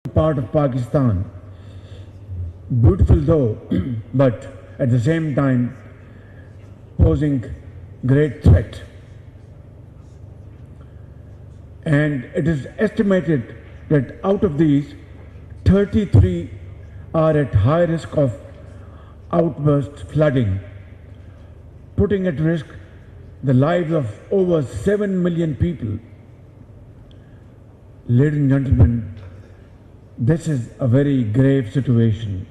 part of Pakistan. Beautiful though, but at the same time posing great threat. And it is estimated that out of these, 33 are at high risk of outburst flooding, putting at risk the lives of over 7 million people. Ladies and gentlemen, this is a very grave situation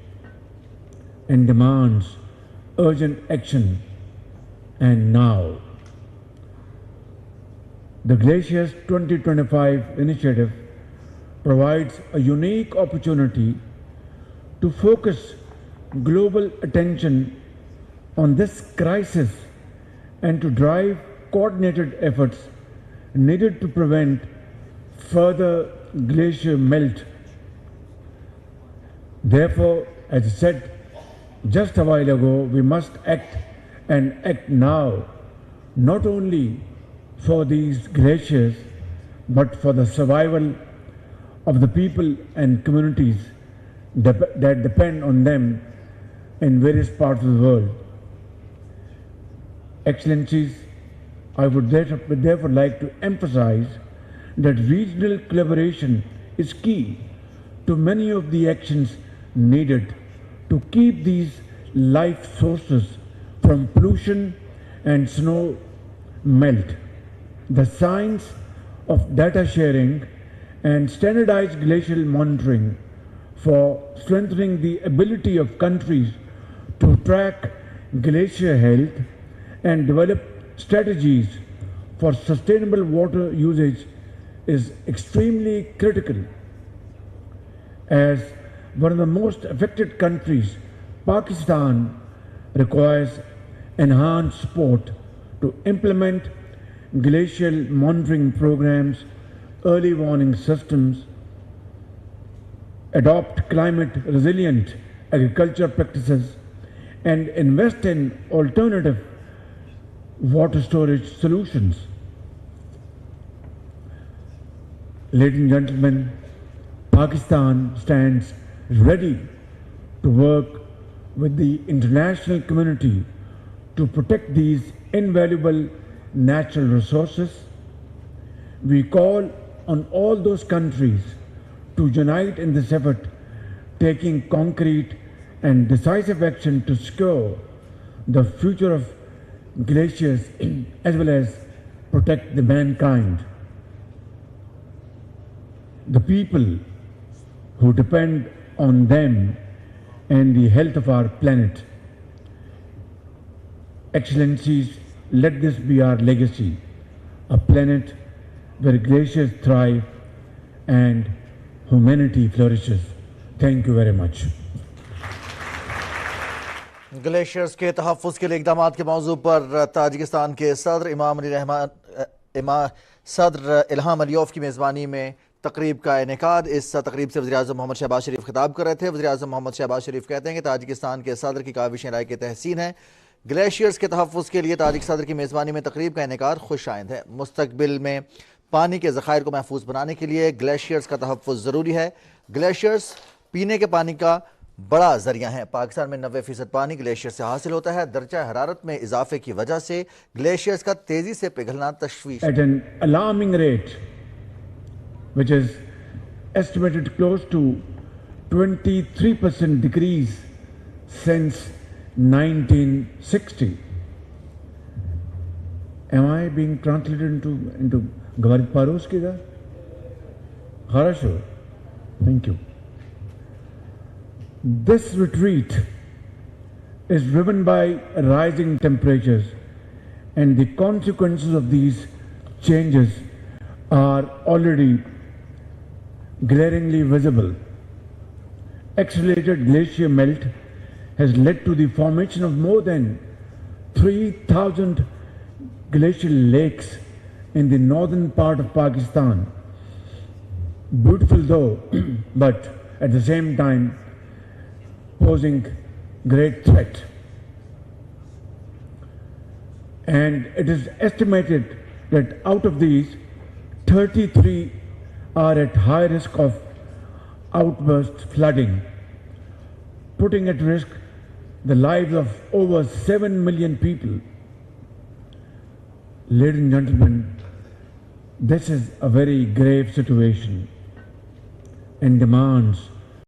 and demands urgent action, and now. The Glaciers 2025 initiative provides a unique opportunity to focus global attention on this crisis and to drive coordinated efforts needed to prevent further glacier melt. Therefore, as I said just a while ago, we must act and act now, not only for these glaciers, but for the survival of the people and communities that depend on them in various parts of the world. Excellencies, I would therefore like to emphasize that regional collaboration is key to many of the actions needed to keep these life sources from pollution and snow melt. The science of data sharing and standardized glacial monitoring for strengthening the ability of countries to track glacier health and develop strategies for sustainable water usage is extremely critical. As one of the most affected countries, Pakistan requires enhanced support to implement glacial monitoring programs, early warning systems, adopt climate resilient agriculture practices, and invest in alternative water storage solutions. Ladies and gentlemen, Pakistan stands ready to work with the international community to protect these invaluable natural resources. We call on all those countries to unite in this effort, taking concrete and decisive action to secure the future of glaciers as well as protect the mankind. The people who depend on them and the health of our planet. Excellencies, let this be our legacy, a planet where glaciers thrive and humanity flourishes. Thank you very much. Glaciers के तहफ़्फ़ुज़ के लिए इक़दामात के मौजू पर Tajikistan के सदर सदर इल्हाम अलियोव की मेज़बानी में तकरीब का इनेकाद। इस तकरीब से वज़ीर-ए-आज़म मोहम्मद शहबाज शरीफ खिताब कर रहे थे। वज़ीर-ए-आज़म मोहम्मद शहबाज शरीफ कहते हैं कि ताजिकिस्तान के सदर की काविशें लायक तहसीन है। ग्लेशियर्स के तहफ़्फ़ुज़ के लिए ताजिक सदर की मेज़बानी में तकरीब का इनेकाद खुश आइंद है। मुस्तक़बिल में पानी के ज़ख़ायर को महफूज बनाने के लिए ग्लेशियर्स का तहफ़्फ़ुज़ ज़रूरी है। ग्लेशियर्स पीने के पानी का बड़ा जरिया है। पाकिस्तान में 90% पानी ग्लेशियर से हासिल होता है। दर्जा हरारत में इजाफे की वजह से ग्लेशियर्स का तेजी से पिघलना तशवीश at an alarming rate, which is estimated close to 23% decrease since 1960. Am I being translated into Gavarit Paroski there? Harasho. Thank you. This retreat is driven by rising temperatures, and the consequences of these changes are already glaringly visible. Accelerated glacier melt has led to the formation of more than 3,000 glacial lakes in the northern part of Pakistan. Beautiful though, but at the same time posing great threat. And it is estimated that out of these, 33 are at high risk of outburst flooding, putting at risk the lives of over 7 million people. Ladies and gentlemen, this is a very grave situation and demands